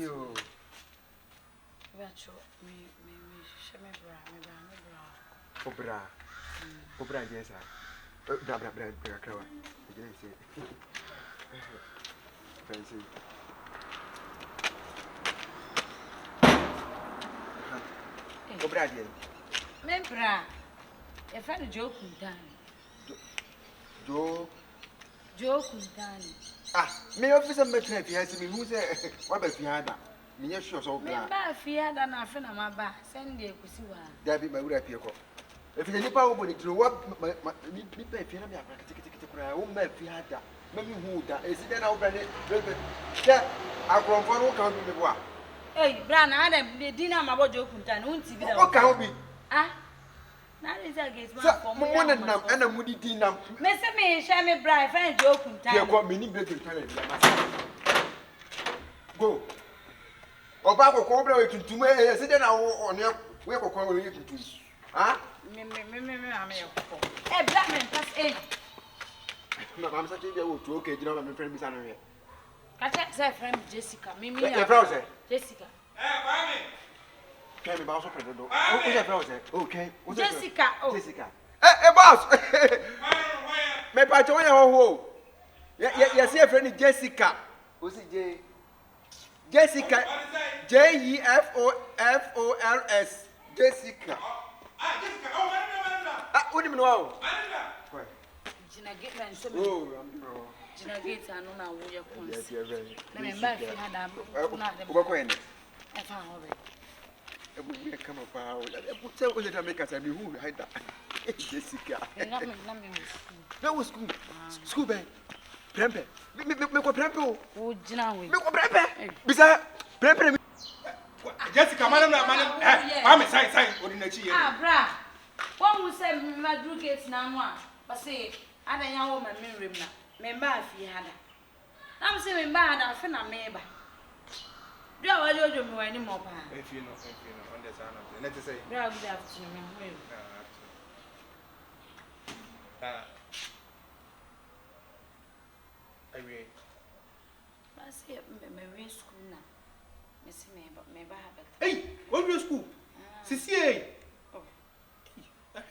you. Virtual, me, Obra, yes, sir. Bra, Crow. Didn't say. Fancy. Obra, Membra, if I joke Kuntani. Joe Kuntani. Ah, me officer met me, has me who's a what if you had me? Sure, so glad. Fear than I feel my back. Send you, Kusiwa. That be my way up here. If you need power, when you what me pay, if you have a ticket to cry, oh, my fiata, maybe who that is then I'll bring it. Yeah, I'll come for no count with the Hey, Bran, I had a dinner about Joe Kuntani. What can be? Ah, that is against my one and a moody dinner. Mr. Me, share me, Brian, friend Joe Kuntani. You got many better go. Or back or cobra to me, sit down on your work or call you to. Ah? Me, hey, black man, plus 8. I'm such a okay, you know, my friend is under here. Catch that friend Jessica, me, Jessica. Can be boss of the door. Okay. Jessica, oh, Jessica. Eh, boss. My patron, oh, yes, your friend Jessica. Who's it, Jessica? Jeffols. Jessica. What do you know? Gina get man, so Gina Gates, I know now where you're going. Yes, you're very. Let me back you had a I found it. I would come up. I tell you to make us a who hide that. Jessica. That was school. School bank. Prempe. Make a prempe. Oh, Gina, make a prempe. Besides, prempe. Jessica, madam, I'm a sign or in the chair. Ah, bra. One who said my drew gates now, but say, I don't know my memory now. Member if you had it. I'm saying, bad, I feel a member. Do I want you any more? If you know, understand. Let's say, good afternoon. I read. I see my school now. Miss me, but maybe I have it. Hey, what do you school? CCA.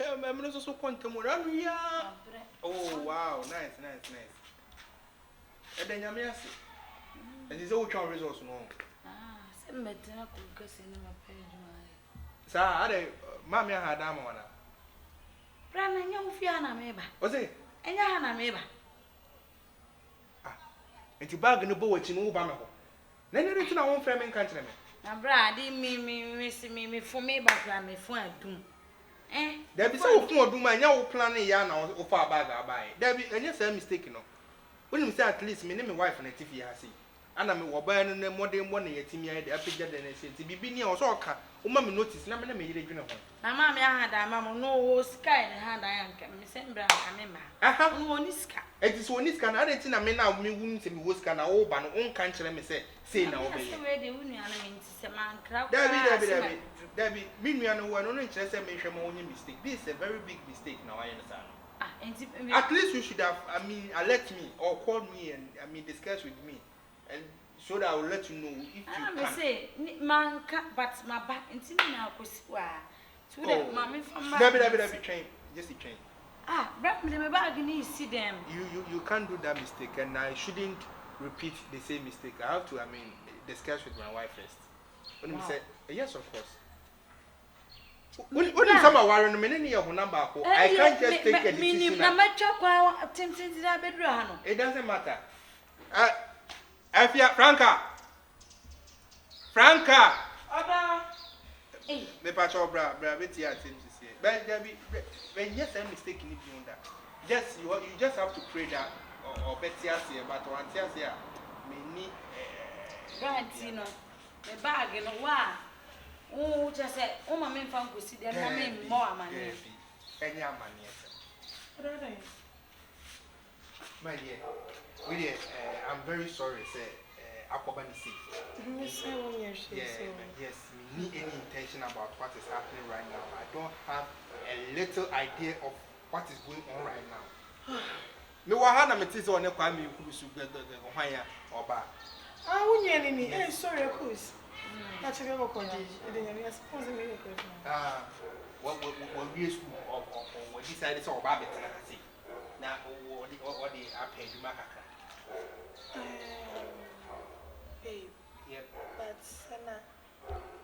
I'm not so contemporary. Oh, wow, nice. And then you see. And his old child results no. Send me to cook us in my page. Sir, I mammy had a mona. Brandon, young Fiana, maybe. Was it? And Yana, maybe. And you bag in the boat in Obama. Then you return our own framing countrymen. Now, Brad, me for me back and me for a doom. Eh? There be so few do my young planning yarn or far bag I buy. There be any mistake, no. When you say at least me name my wife and a TV I see. And I'm a burn and more than 1 year to me, I picture than I said to be being or so. Mamma notice, never made a uniform. Now, Mammy, I had a mamma no sky in hand. I am Miss Embra, I remember. I have no niska. It is one niska. I didn't think I may now me wounds and was can open own country. Let me say now. Already, we mean to say, man, crowd. Debbie, me, I know one only just a mention only mistake. This is a very big mistake now, I understand. At least you should have, alert me or call me and, discuss with me. And so that I will let you know if you can. I say, man, but my back into me now, because so that mammy from my train, just a train. Ah, brought me the bag and you see them. You can't do that mistake, and I shouldn't repeat the same mistake. I have to, discuss with my wife first. When we say, yes, of course. When someone warn me, number, I can't just take a decision. It doesn't matter. Franka. Me pacho bra beti atim sisi. But when yes I'm mistaken if you do that. Just you just have to pray that or beti asie but one asie me ni Brantino. The bag no wa. Oh just say o ma me fan go si dem na me more amane. Any amane. My dear, I'm very sorry, sir. Akobani see. Yes, we need any intention about what is happening right now. I don't have a little idea of what is going on right now. Me wa ha na me tisi one kwa me kurusu ohanya oba. Ah, unyani eh sorry course. That's a go college. I suppose me what we school or decided so about it now what the paid you makaka. Babe. Yep. But Sana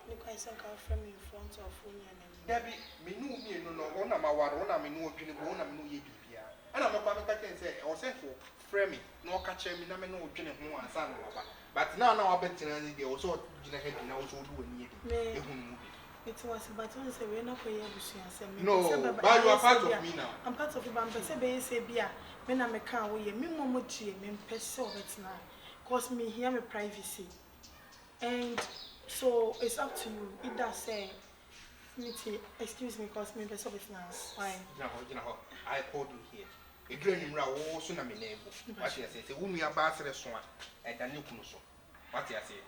look I some come from in front of Unyan. Debbie, me no one of my water, one of me no drink, one of me no ye bia. And I'm a papa can say, or send for Fremy, no catch me, no drink more and son. But now I bet they also didn't have also do a it was but once a winner for you. No, but you are part of me now. I'm part of it, but I'm say beer. When I'm a car, we me momochi, me peso it's now. Cause me here my privacy. And so it's up to you. It does say, excuse me, cause me peso it's now. Why? You know, I called you here. A girl in Raw also na me name. What she says, a woman about the swan and a new kunuso. What I say.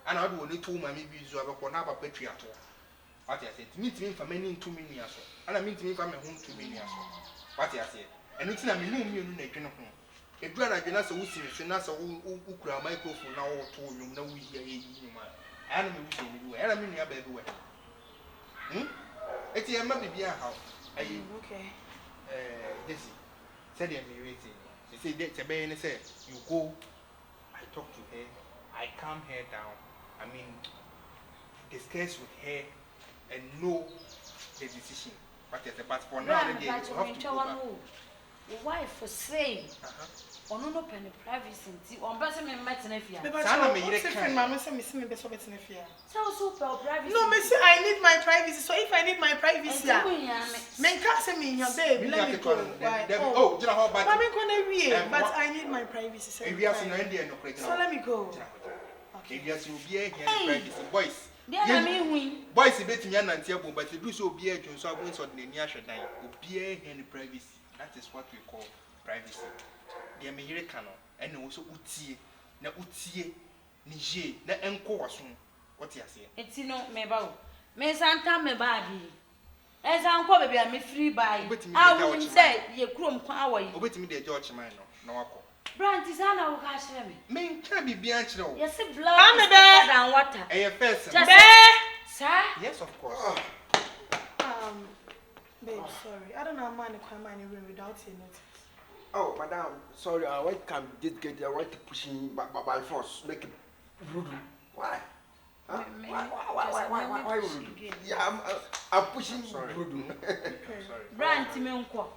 And I do only 2 mammy bees of a cornaba patriot. What I said, meet me for many 2 million. And I mean to me from a home 2 million. What I said. And it's not me no million home. A grand against a wishing, she not a who crowd microphone now or 2 you know we hear you, man. And I'm wishing you, and I'm in your bed. It's a maybe be a house. Okay. Jesse said, I'm waiting. She said, that's a baby, said, you go. I talk to her, I calm her down. I mean, discuss with her and know the decision. But for now, the have to go back. Your wife for saying, or no penny privacy, on person and Matinefia. Mamma said, Miss Matinefia. So privacy. No, Miss, I need my privacy. So if I need my privacy, men can't send me your baby. Let me go. Oh, you know how bad I'm going to be, but I need my privacy. So let me go. Okay, yes, you'll be here, privacy, boys. Boys, a bit young and terrible, but you do so be a Jones or Winston in the Yasha Dine, will be any privacy. That is what we call privacy. The American and also Uti, na Uti, Niger, na Enko soon. What you say? It's no meba. Me Santa me badi. As Uncle baby, I'm free by. I will say, ye crum power. Obey me the George man, no. Brand is an hour cash me. Men can be beyond. Yes, a blood. I'm a bear and water. A first, sir? Yes, of course. Babe, sorry. I don't know how man come in room without your notice. Oh, madam, sorry. I can't just get there. Why pushing by force? Make it rude. Why? Why? Yeah, I'm pushing. Sorry. Brand to me uncle.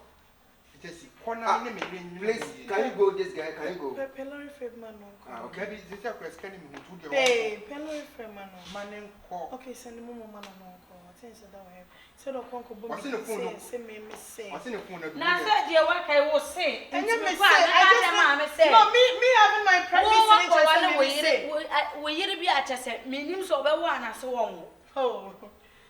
Jesse, please, can you go? This guy, can you go? Pelori Fredman, uncle. Okay, this is a question. Hey, Pelori Fredman, man, okay, send the mama, man, uncle. Things that I have. So the conquer boom. What's in the phone? Say me, say. What's in the phone? Now, said your work, I will say. And you may say, I just say. No, me having my privacy. We be at us, meaning so by one as a woman. Oh.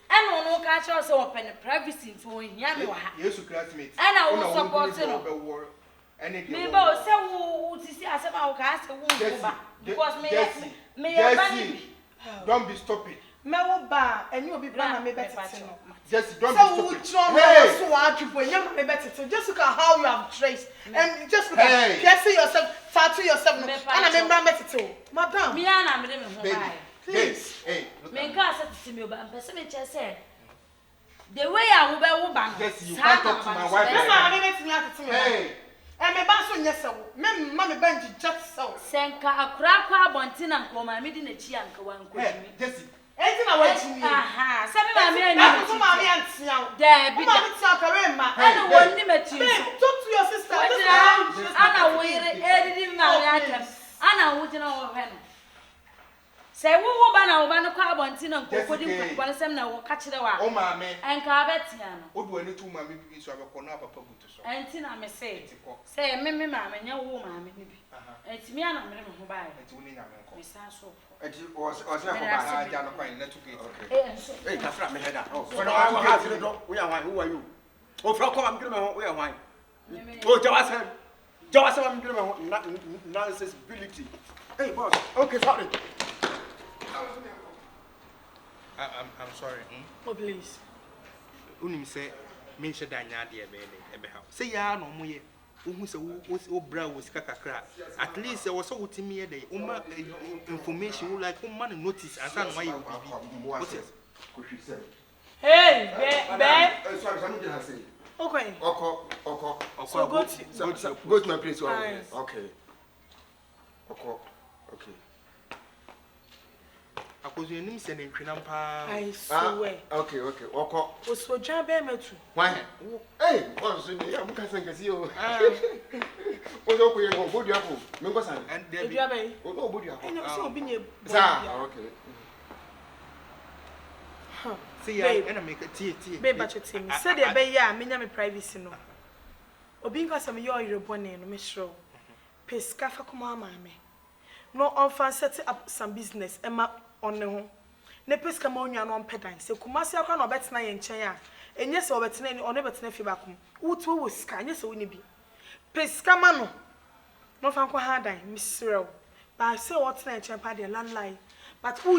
And no catch us open privacy for Yammy. Yes, classmates. And I will support you. And if you both say, who to see us about cast a woman. Because me, don't be stupid. Mewoba and you will be brand me better. Just don't be stupid. So what you bring me better. So just look at how you have traced and just look at piercing yourself, fat to yourself, and I remember better too. Madam, me and I'm please. Hey, me can't say to me, but person just said the way I will be woman. Yes, you can't talk to my wife. Hey. And me baso nyesa wo me mama banji just so senka akura kwa bontina nkoma me di na chi anka wanko mi Jesse enti na wachi mi aha sabe ma me ani na ko ma me antia da bi ma me tia kare ma ana wonni meti talk to your sister ana wo yire edidi ma me atam ana wo jina wo hwe no say wo ba na wo ba no kwa bontina nkoko di nkoko sem na wo ka kire wa o ma me enka betia no o do ani tu ma me bi so abekọ na papa butu so enti na me say me ma me nya wo ma me ni bi enti me ana me ho ba enti wo ni nya me nko me sa so enti o se na ko ba ja no kwan na tu ke eh ka fra me head oh when I was having do we are who are you o fra ko am gire me ho we are why o jawasa am gire me ho nonsense ability hey boss okay sorry I'm sorry. Oh please. Unim say mention that nya de ebe how. Say ya no mo ye. who say o bra was kakra at least was so with me dey information like man notice and san why you what is hey sorry I don't say okay so go to my place okay because you need send twinam pa I swear okay so jan be metu why hey what so me am ka san kasi o o do ko ye go bodu ako me go san and there be o do bodu ako so obi nye okay see ya and make a tea babe but you me say dey be ya me nya me privacy no obi nka say me yo irebone no me shro peska fa kuma ama me no on fan set up some business ema on ne ho ne peska ma onwa no pedan se kumase akwa no betena ye nchen a enye se obetena ni one betena fi bakom wutu wo ska enye se woni bi peska ma no fan kwa ha dan misrew ba se what na nchen pa de landline but who